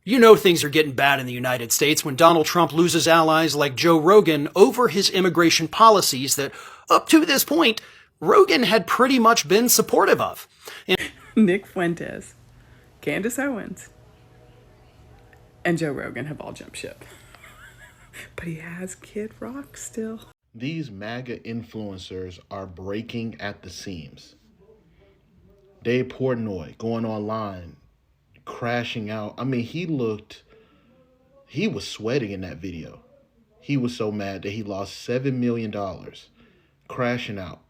You know things are getting bad in the United States when Donald Trump loses allies like Joe Rogan over his immigration policies that, up to this point, Rogan had pretty much been supportive of. Nick Fuentes, Candace Owens, and Joe Rogan have all jumped ship. But he has Kid Rock still. These MAGA influencers are breaking at the seams. Dave Portnoy going online, crashing out. I mean, he was sweating in that video. He was so mad that he lost $7 million crashing out.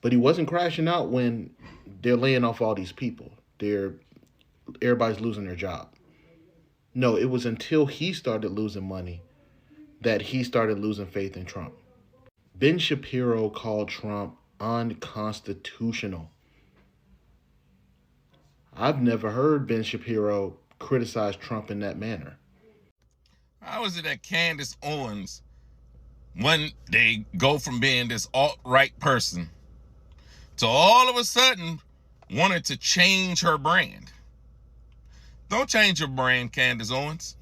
But he wasn't crashing out when they're laying off all these people. Everybody's losing their job. No, it was until he started losing money that he started losing faith in Trump. Ben Shapiro called Trump unconstitutional. I've never heard Ben Shapiro criticize Trump in that manner. How is it that Candace Owens, when they go from being this alt-right person to all of a sudden wanted to change her brand? Don't change your brand, Candace Owens.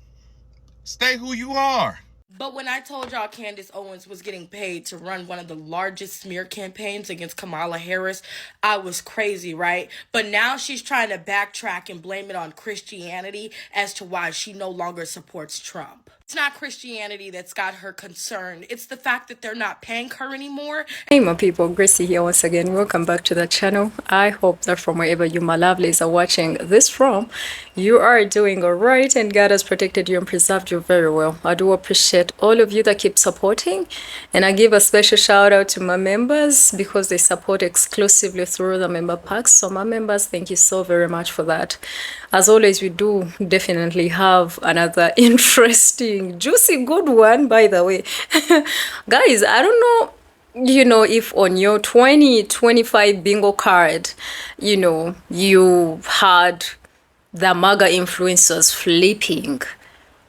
Stay who you are. But when I told y'all Candace Owens was getting paid to run one of the largest smear campaigns against Kamala Harris, I was crazy, right? But now she's trying to backtrack and blame it on Christianity as to why she no longer supports Trump. It's not Christianity that's got her concerned. It's the fact that they're not paying her anymore. Hey my people, Gracie here once again. Welcome back to the channel. I hope that from wherever you my lovelies are watching this from, you are doing alright and God has protected you and preserved you very well. I do appreciate all of you that keep supporting, and I give a special shout out to my members because they support exclusively through the member packs. So my members, thank you so very much for that. As always, we do definitely have another interesting, juicy, good one, by the way. Guys, I don't know, if on your 2025 bingo card, you had the MAGA influencers flipping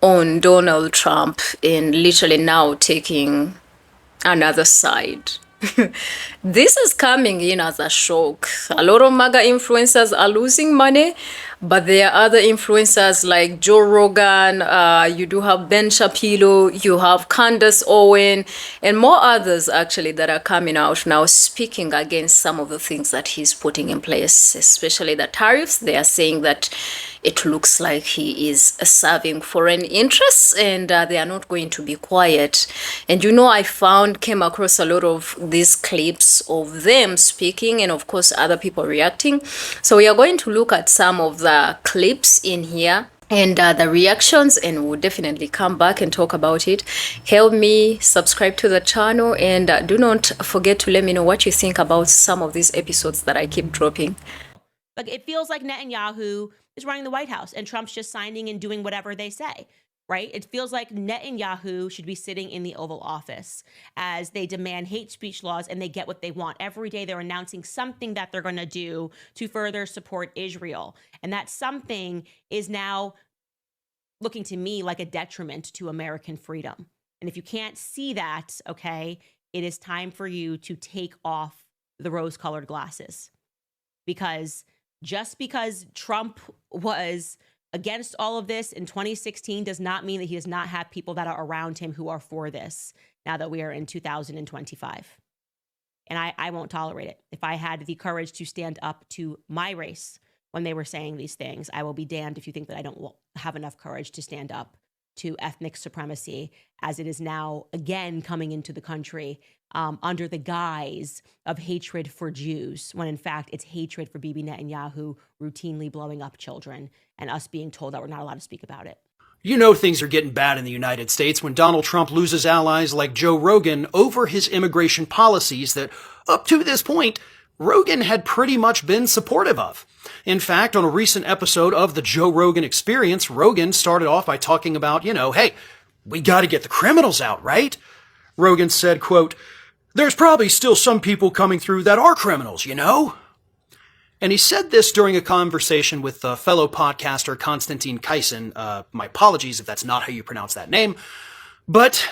on Donald Trump and literally now taking another side. This is coming in as a shock. A lot of MAGA influencers are losing money, but there are other influencers like Joe Rogan, you do have Ben Shapiro, you have Candace Owens, and more others actually that are coming out now speaking against some of the things that he's putting in place, especially the tariffs. They are saying that it looks like he is serving foreign interests, and they are not going to be quiet. And I came across a lot of these clips of them speaking and of course other people reacting. So we are going to look at some of the clips in here and the reactions, and we'll definitely come back and talk about it. Help me subscribe to the channel, and do not forget to let me know what you think about some of these episodes that I keep dropping. Like, it feels like Netanyahu is running the White House and Trump's just signing and doing whatever they say, right? It feels like Netanyahu should be sitting in the Oval Office as they demand hate speech laws and they get what they want. Every day they're announcing something that they're going to do to further support Israel. And that something is now looking to me like a detriment to American freedom. And if you can't see that, okay, it is time for you to take off the rose-colored glasses. Because just because Trump was against all of this in 2016 does not mean that he does not have people that are around him who are for this now that we are in 2025. And I won't tolerate it. If I had the courage to stand up to my race when they were saying these things, I will be damned if you think that I don't have enough courage to stand up to ethnic supremacy as it is now again coming into the country under the guise of hatred for Jews, when in fact it's hatred for Bibi Netanyahu routinely blowing up children and us being told that we're not allowed to speak about it. You know things are getting bad in the United States when Donald Trump loses allies like Joe Rogan over his immigration policies that, up to this point, Rogan had pretty much been supportive of. In fact, on a recent episode of the Joe Rogan Experience, Rogan started off by talking about, hey, we got to get the criminals out, right? Rogan said, quote, "There's probably still some people coming through that are criminals, And he said this during a conversation with fellow podcaster Konstantin Kaisen. My apologies if that's not how you pronounce that name. But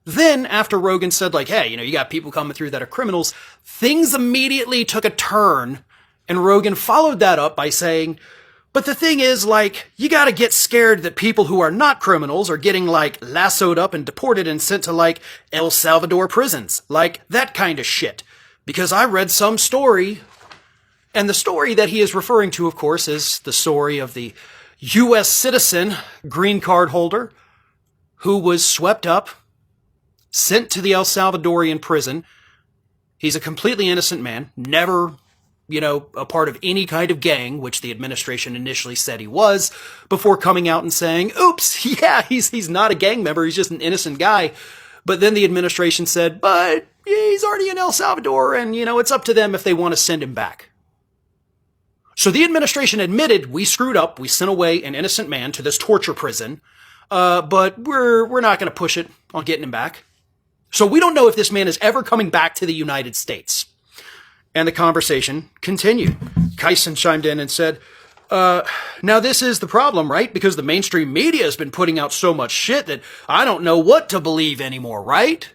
then after Rogan said, hey, you got people coming through that are criminals, things immediately took a turn. And Rogan followed that up by saying, But the thing is, like, you gotta get scared that people who are not criminals are getting, like, lassoed up and deported and sent to, like, El Salvador prisons. Like, that kind of shit. Because I read some story, and the story that he is referring to, of course, is the story of the U.S. citizen, green card holder, who was swept up, sent to the El Salvadorian prison. He's a completely innocent man, never, a part of any kind of gang, which the administration initially said he was, before coming out and saying, oops, yeah, he's not a gang member, he's just an innocent guy. But then the administration said, but he's already in El Salvador, and, it's up to them if they want to send him back. So the administration admitted, we screwed up, we sent away an innocent man to this torture prison, but we're not going to push it on getting him back. So we don't know if this man is ever coming back to the United States. And the conversation continued. Kyson chimed in and said, now this is the problem, right? Because the mainstream media has been putting out so much shit that I don't know what to believe anymore, right?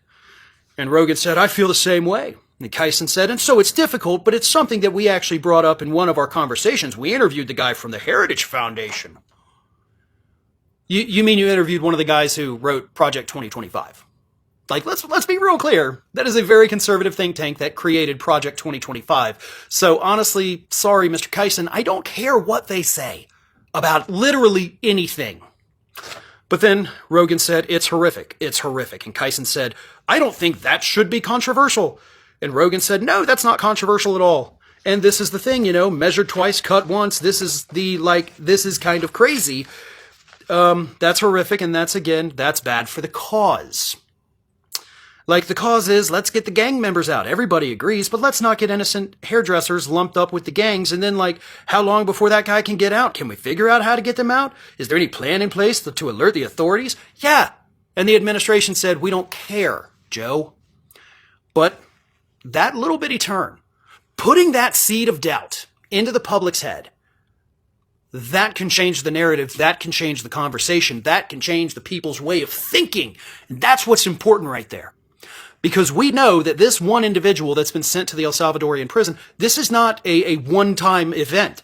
And Rogan said, I feel the same way. And Kyson said, and so it's difficult, but it's something that we actually brought up in one of our conversations. We interviewed the guy from the Heritage Foundation. You mean you interviewed one of the guys who wrote Project 2025? Like, let's be real clear. That is a very conservative think tank that created Project 2025. So honestly, sorry, Mr. Kyson, I don't care what they say about literally anything. But then Rogan said, it's horrific. It's horrific. And Kyson said, I don't think that should be controversial. And Rogan said, no, that's not controversial at all. And this is the thing, measured twice, cut once. This is kind of crazy. That's horrific. And that's bad for the cause. Like, the cause is, let's get the gang members out. Everybody agrees, but let's not get innocent hairdressers lumped up with the gangs. And then, how long before that guy can get out? Can we figure out how to get them out? Is there any plan in place to alert the authorities? Yeah. And the administration said, we don't care, Joe. But that little bitty turn, putting that seed of doubt into the public's head, that can change the narrative, that can change the conversation, that can change the people's way of thinking. And that's what's important right there. Because we know that this one individual that's been sent to the El Salvadorian prison, this is not a one-time event.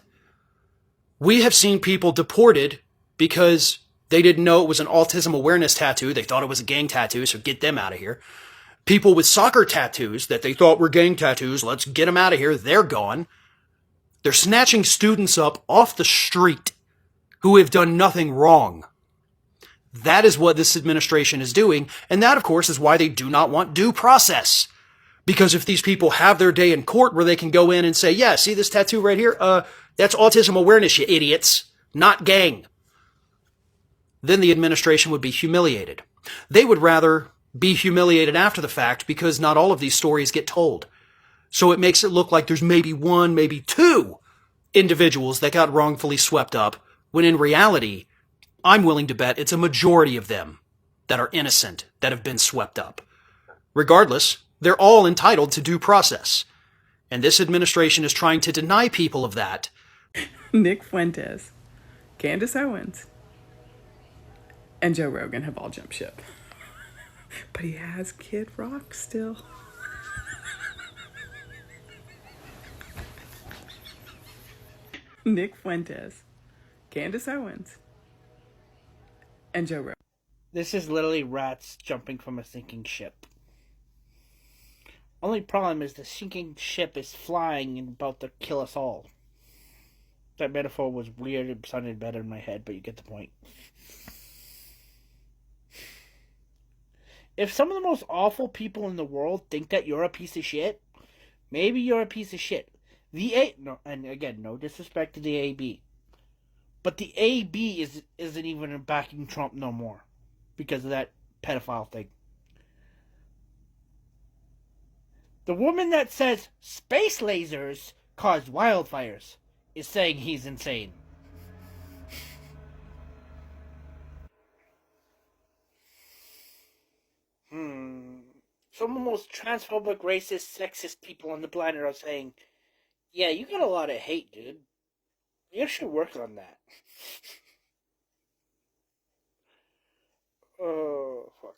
We have seen people deported because they didn't know it was an autism awareness tattoo. They thought it was a gang tattoo, so get them out of here. People with soccer tattoos that they thought were gang tattoos, let's get them out of here. They're gone. They're snatching students up off the street who have done nothing wrong. That is what this administration is doing, and that, of course, is why they do not want due process. Because if these people have their day in court where they can go in and say, yeah, see this tattoo right here? That's autism awareness, you idiots, not gang. Then the administration would be humiliated. They would rather be humiliated after the fact because not all of these stories get told. So it makes it look like there's maybe one, maybe two individuals that got wrongfully swept up, when in reality, I'm willing to bet it's a majority of them that are innocent, that have been swept up. Regardless, they're all entitled to due process. And this administration is trying to deny people of that. Nick Fuentes, Candace Owens, and Joe Rogan have all jumped ship. But he has Kid Rock still. Nick Fuentes, Candace Owens, and Joe Rogan. This is literally rats jumping from a sinking ship. Only problem is the sinking ship is flying and about to kill us all. That metaphor was weird. It sounded better in my head, but you get the point. If some of the most awful people in the world think that you're a piece of shit, maybe you're a piece of shit. And again, no disrespect to the AB. But the AB isn't even backing Trump no more because of that pedophile thing. The woman that says space lasers cause wildfires is saying he's insane. Some of the most transphobic, racist, sexist people on the planet are saying, yeah, you got a lot of hate, dude. You should work on that. Oh, fuck.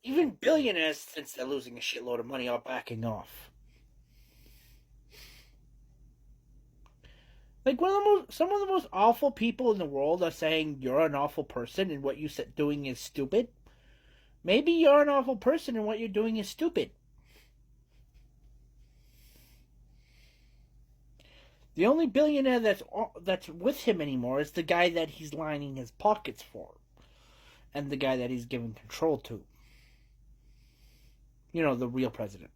even billionaires, since they're losing a shitload of money, are backing off. Like some of the most awful people in the world are saying you're an awful person and what you're doing is stupid. Maybe you're an awful person and what you're doing is stupid. The only billionaire that's with him anymore is the guy that he's lining his pockets for, and the guy that he's giving control to. You know, the real president.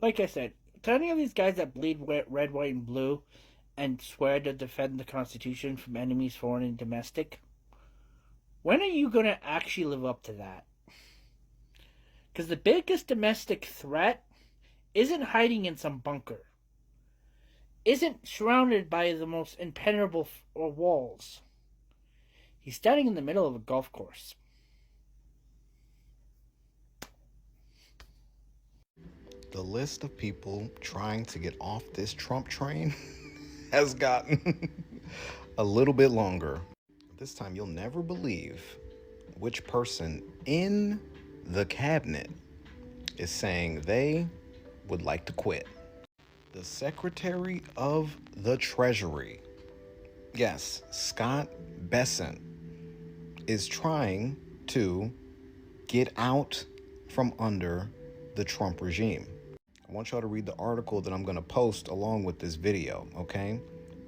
Like I said, to any of these guys that bleed red, white, and blue and swear to defend the Constitution from enemies foreign and domestic, when are you going to actually live up to that? Because the biggest domestic threat isn't hiding in some bunker, isn't surrounded by the most impenetrable walls. He's standing in the middle of a golf course. The list of people trying to get off this Trump train has gotten a little bit longer. This time you'll never believe which person in the cabinet is saying they would like to quit. The Secretary of the Treasury, yes, Scott Bessent, is trying to get out from under the Trump regime. I want y'all to read the article that I'm going to post along with this video, okay?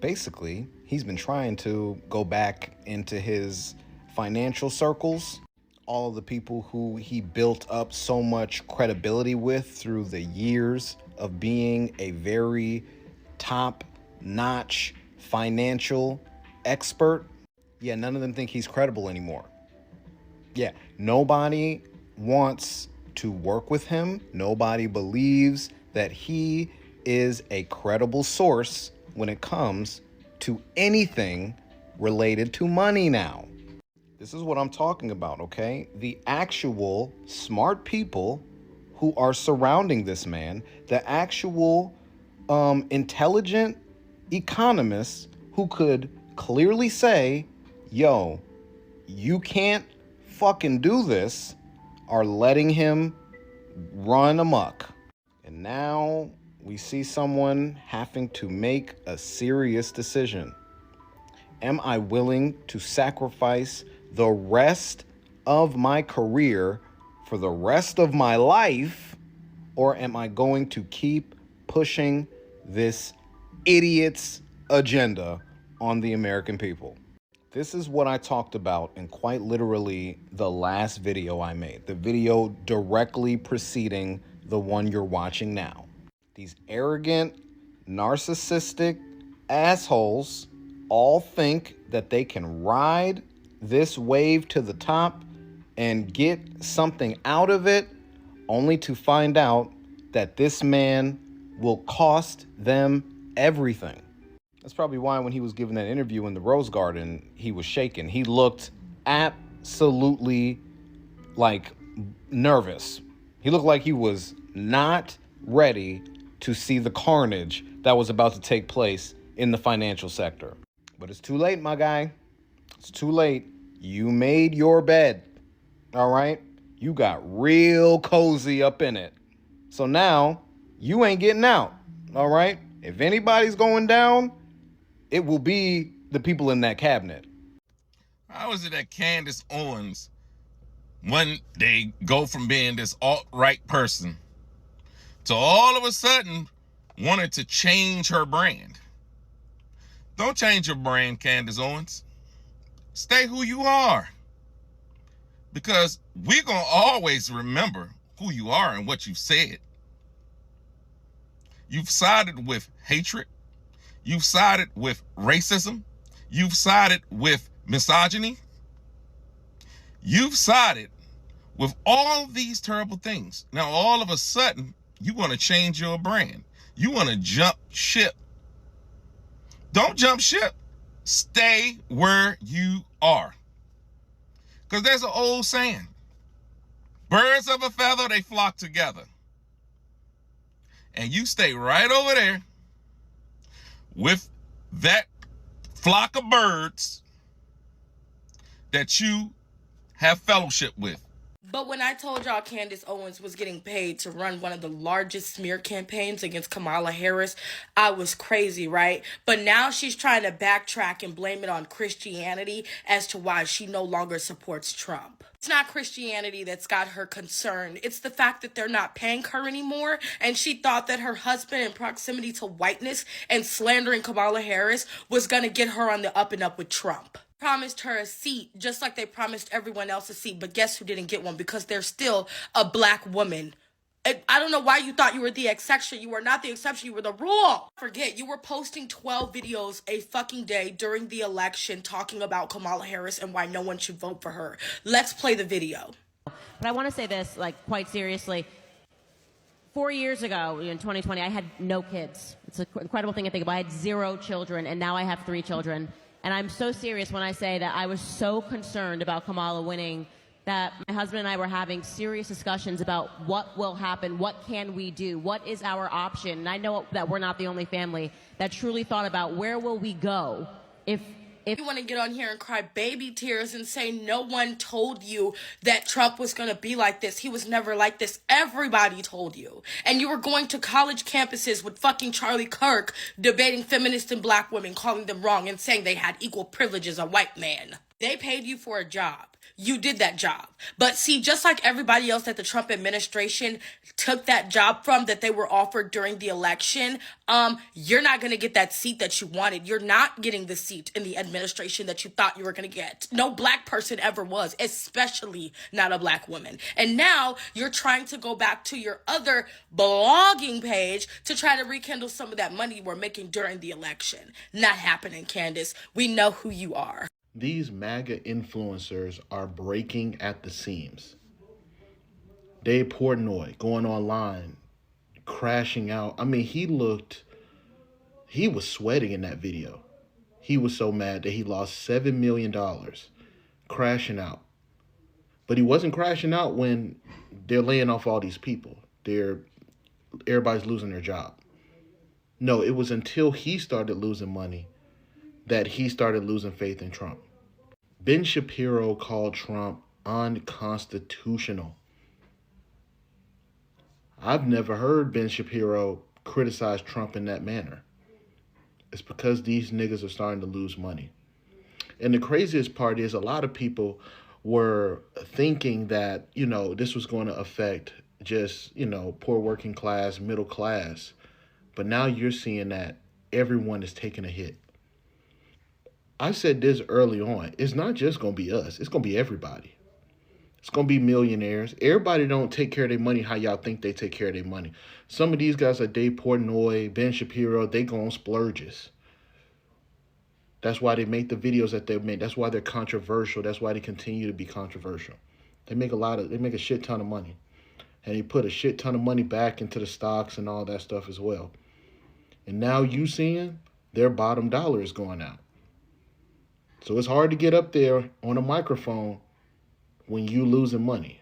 Basically, he's been trying to go back into his financial circles, all of the people who he built up so much credibility with through the years of being a very top-notch financial expert. Yeah, none of them think he's credible anymore. Yeah, nobody wants to work with him. Nobody believes that he is a credible source when it comes to anything related to money now. This is what I'm talking about, okay? The actual smart people who are surrounding this man, the actual intelligent economists who could clearly say, yo, you can't fucking do this, are letting him run amok. And now we see someone having to make a serious decision. Am I willing to sacrifice the rest of my career for the rest of my life, or am I going to keep pushing this idiot's agenda on the American people? This is what I talked about in quite literally the last video I made, the video directly preceding the one you're watching now. These arrogant, narcissistic assholes all think that they can ride this wave to the top and get something out of it, only to find out that this man will cost them everything. That's probably why when he was giving that interview in the Rose Garden, he was shaking. He looked absolutely like nervous. He looked like he was not ready to see the carnage that was about to take place in the financial sector. But it's too late, my guy. It's too late. You made your bed, all right? You got real cozy up in it. So now you ain't getting out, all right? If anybody's going down, it will be the people in that cabinet. How is it that Candace Owens, one day, go from being this alt-right person to all of a sudden wanted to change her brand? Don't change your brand, Candace Owens. Stay who you are. Because we're going to always remember who you are and what you've said. You've sided with hatred. You've sided with racism. You've sided with misogyny. You've sided with all these terrible things. Now, all of a sudden, you want to change your brand. You want to jump ship. Don't jump ship. Stay where you are. Because there's an old saying, birds of a feather, they flock together. And you stay right over there with that flock of birds that you have fellowship with. But when I told y'all Candace Owens was getting paid to run one of the largest smear campaigns against Kamala Harris, I was crazy, right? But now she's trying to backtrack and blame it on Christianity as to why she no longer supports Trump. It's not Christianity that's got her concerned. It's the fact that they're not paying her anymore, and she thought that her husband in proximity to whiteness and slandering Kamala Harris was going to get her on the up and up with Trump. Promised her a seat just like they promised everyone else a seat, but guess who didn't get one? Because they're still a black woman. I don't know why you thought you were the exception. You were not the exception, you were the rule. Forget, you were posting 12 videos a fucking day during the election talking about Kamala Harris and why no one should vote for her. Let's play the video. But I want to say this, like, quite seriously. 4 years ago, in 2020, I had no kids. It's an incredible thing to think about. I had 0 children, and now I have 3 children. And I'm so serious when I say that I was so concerned about Kamala winning that my husband and I were having serious discussions about what will happen, what can we do, what is our option. And I know that we're not the only family that truly thought about where will we go if you want to get on here and cry baby tears and say no one told you that Trump was going to be like this. He was never like this. Everybody told you. And you were going to college campuses with fucking Charlie Kirk debating feminists and black women, calling them wrong and saying they had equal privilege as a white man. They paid you for a job. You did that job. But see, just like everybody else that the Trump administration took that job from that they were offered during the election, you're not going to get that seat that you wanted. You're not getting the seat in the administration that you thought you were going to get. No black person ever was, especially not a black woman. And now you're trying to go back to your other blogging page to try to rekindle some of that money you were making during the election. Not happening, Candace. We know who you are. These MAGA influencers are breaking at the seams. Dave Portnoy going online, crashing out. I mean, he was sweating in that video. He was so mad that he lost $7 million crashing out. But he wasn't crashing out when they're laying off all these people. Everybody's losing their job. No, it was until he started losing money that he started losing faith in Trump. Ben Shapiro called Trump unconstitutional. I've never heard Ben Shapiro criticize Trump in that manner. It's because these niggas are starting to lose money. And the craziest part is a lot of people were thinking that, this was going to affect just, poor working class, middle class. But now you're seeing that everyone is taking a hit. I said this early on. It's not just going to be us. It's going to be everybody. It's going to be millionaires. Everybody don't take care of their money how y'all think they take care of their money. Some of these guys like Dave Portnoy, Ben Shapiro, they go on splurges. That's why they make the videos that they make. That's why they're controversial. That's why they continue to be controversial. They make a shit ton of money. And they put a shit ton of money back into the stocks and all that stuff as well. And now you seeing their bottom dollar is going out. So it's hard to get up there on a microphone when you losing money.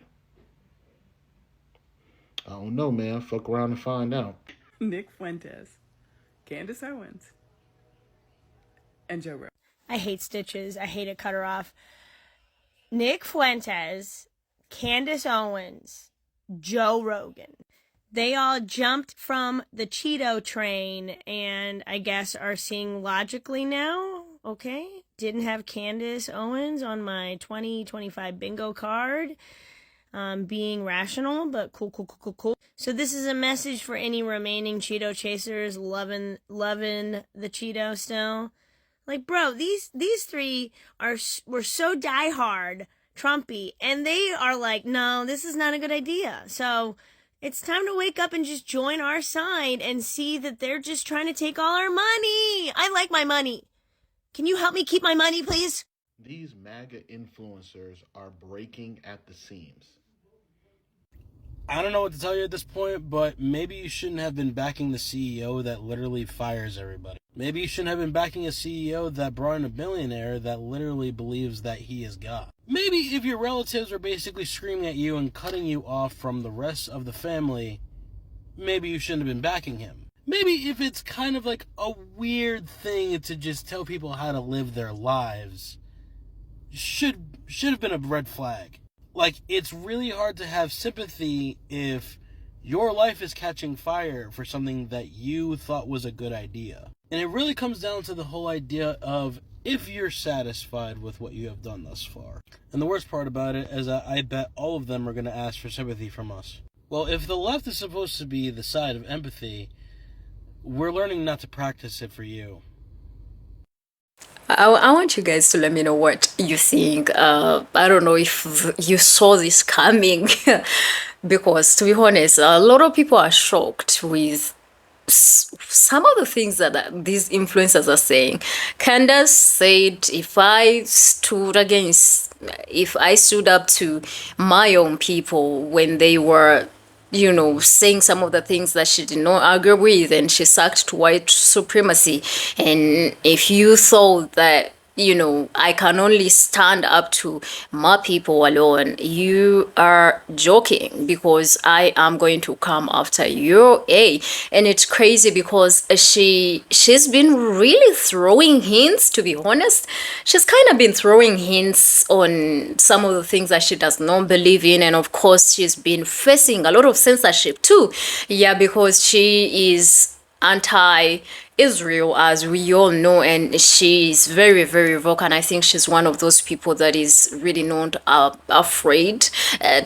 I don't know, man. Fuck around and find out. Nick Fuentes, Candace Owens, and Joe Rogan. I hate stitches. I hate it. Cut her off. Nick Fuentes, Candace Owens, Joe Rogan. They all jumped from the Cheeto train and I guess are seeing logically now. Okay. Didn't have Candace Owens on my 2025 bingo card. Being rational, but cool. So this is a message for any remaining Cheeto chasers loving the Cheeto still. Like, bro, these three were so diehard Trumpy, and they are like, no, this is not a good idea. So it's time to wake up and just join our side and see that they're just trying to take all our money. I like my money. Can you help me keep my money, please? These MAGA influencers are breaking at the seams. I don't know what to tell you at this point, but maybe you shouldn't have been backing the CEO that literally fires everybody. Maybe you shouldn't have been backing a CEO that brought in a billionaire that literally believes that he is God. Maybe if your relatives are basically screaming at you and cutting you off from the rest of the family, maybe you shouldn't have been backing him. maybe if it's kind of like a weird thing to just tell people how to live their lives, should have been a red flag. Like, it's really hard to have sympathy if your life is catching fire for something that you thought was a good idea. And it really comes down to the whole idea of if you're satisfied with what you have done thus far. And the worst part about it is that I bet all of them are going to ask for sympathy from us. Well, if the left is supposed to be the side of empathy, we're learning not to practice it for you. I want you guys to let me know what you think. I don't know if you saw this coming, because to be honest, a lot of people are shocked with some of the things that these influencers are saying. Candace said, if I stood up to my own people when they were, saying some of the things that she did not agree with, and she sucked to white supremacy. And if you thought that, I can only stand up to my people alone, you are joking, because I am going to come after you. And it's crazy because she's been really throwing hints, to be honest. She's kind of been throwing hints on some of the things that she does not believe in. And of course, she's been facing a lot of censorship too. Yeah, because she is anti-Israel, as we all know, and she's very, very vocal. And I think she's one of those people that is really not afraid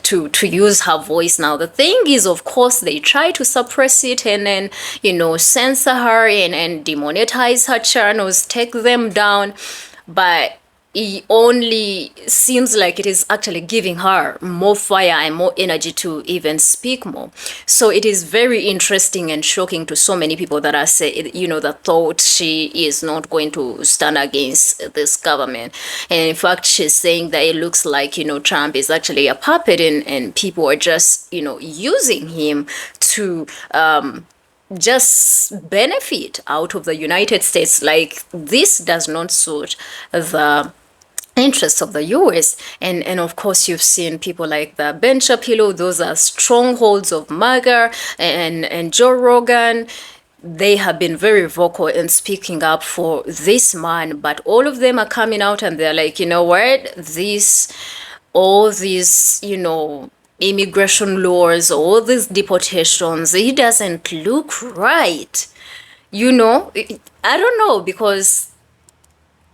to use her voice. Now, the thing is, of course, they try to suppress it and then, censor her and demonetize her channels, take them down. But it only seems like it is actually giving her more fire and more energy to even speak more. So it is very interesting and shocking to so many people that are that thought she is not going to stand against this government. And in fact, she's saying that it looks like, Trump is actually a puppet, and people are just, using him to just benefit out of the United States. Like, this does not suit the interests of the US. And of course, you've seen people like the Ben Shapiro. Those are strongholds of MAGA, and Joe Rogan. They have been very vocal in speaking up for this man, but all of them are coming out and they're like, what, all these immigration laws, all these deportations, it doesn't look right. I don't know, because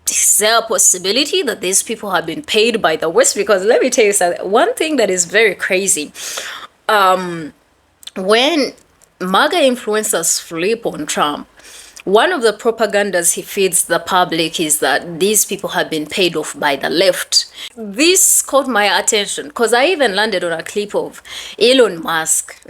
is there a possibility that these people have been paid by the West? Because let me tell you something, one thing that is very crazy, when MAGA influencers flip on Trump, one of the propagandas he feeds the public is that these people have been paid off by the left. This caught my attention because I even landed on a clip of Elon Musk,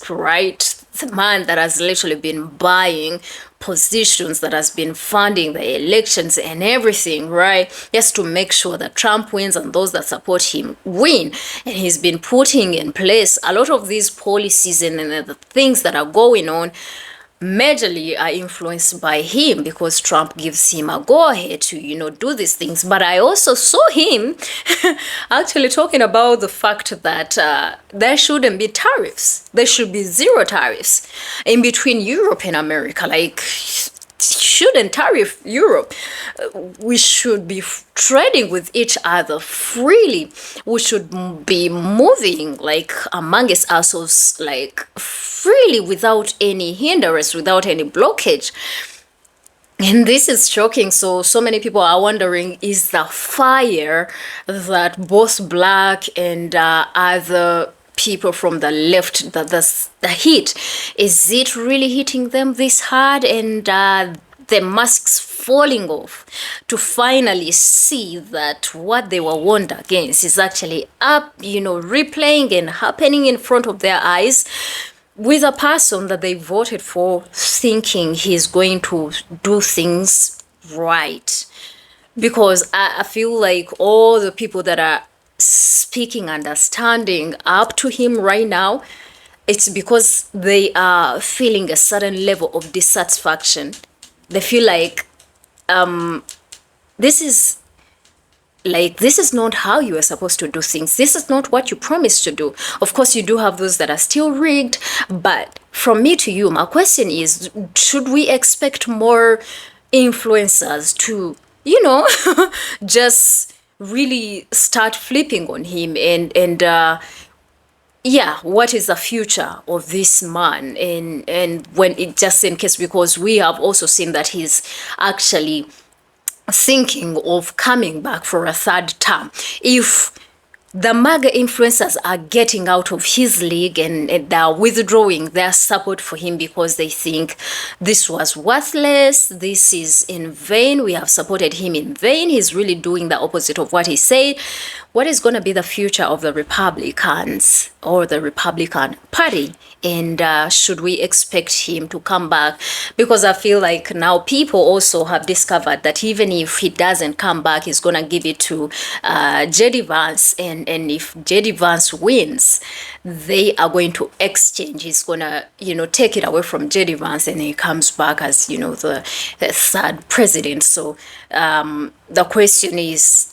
right? The man that has literally been buying positions, that has been funding the elections and everything, right? Just to make sure that Trump wins and those that support him win. And he's been putting in place a lot of these policies and the things that are going on majorly are influenced by him, because Trump gives him a go-ahead to, do these things. But I also saw him actually talking about the fact that there shouldn't be tariffs. There should be zero tariffs in between Europe and America. Like, shouldn't tariff Europe. We should be trading with each other freely. We should be moving like amongst ourselves, like freely, without any hindrance, without any blockage. And this is shocking. So many people are wondering, is the fire that both black and other people from the left, the heat, is it really hitting them this hard, and the masks falling off to finally see that what they were warned against is actually up, replaying and happening in front of their eyes, with a person that they voted for thinking he's going to do things right? Because I feel like all the people that are speaking and are standing up to him right now, it's because they are feeling a certain level of dissatisfaction. They feel like this is not how you are supposed to do things. This is not what you promised to do. Of course, you do have those that are still rigged, but from me to you, my question is, should we expect more influencers to, just really start flipping on him and yeah, what is the future of this man? And when it just in case, because we have also seen that he's actually thinking of coming back for a third term. If the MAGA influencers are getting out of his league and they're withdrawing their support for him because they think this was worthless, this is in vain, we have supported him in vain, he's really doing the opposite of what he said. What is going to be the future of the Republicans or the Republican Party? And should we expect him to come back? Because I feel like now people also have discovered that even if he doesn't come back, he's going to give it to J.D. Vance. And if J.D. Vance wins, they are going to exchange. He's going to, take it away from J.D. Vance and he comes back as, the third president. So the question is,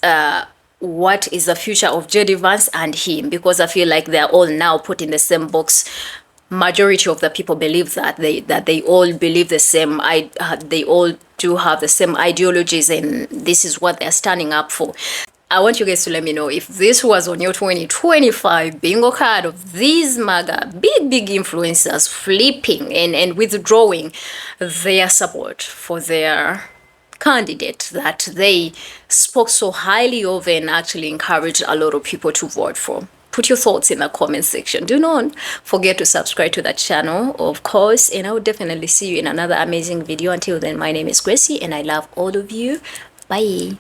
what is the future of J.D. Vance and him? Because I feel like they're all now put in the same box. Majority of the people believe that they all believe the same. They all do have the same ideologies, and this is what they're standing up for. I want you guys to let me know if this was on your 2025 bingo card of these MAGA big influencers flipping and withdrawing their support for their candidate that they spoke so highly of and actually encouraged a lot of people to vote for. Put your thoughts in the comment section. Do not forget to subscribe to the channel, of course, and I will definitely see you in another amazing video. Until then, my name is Gracie and I love all of you. Bye.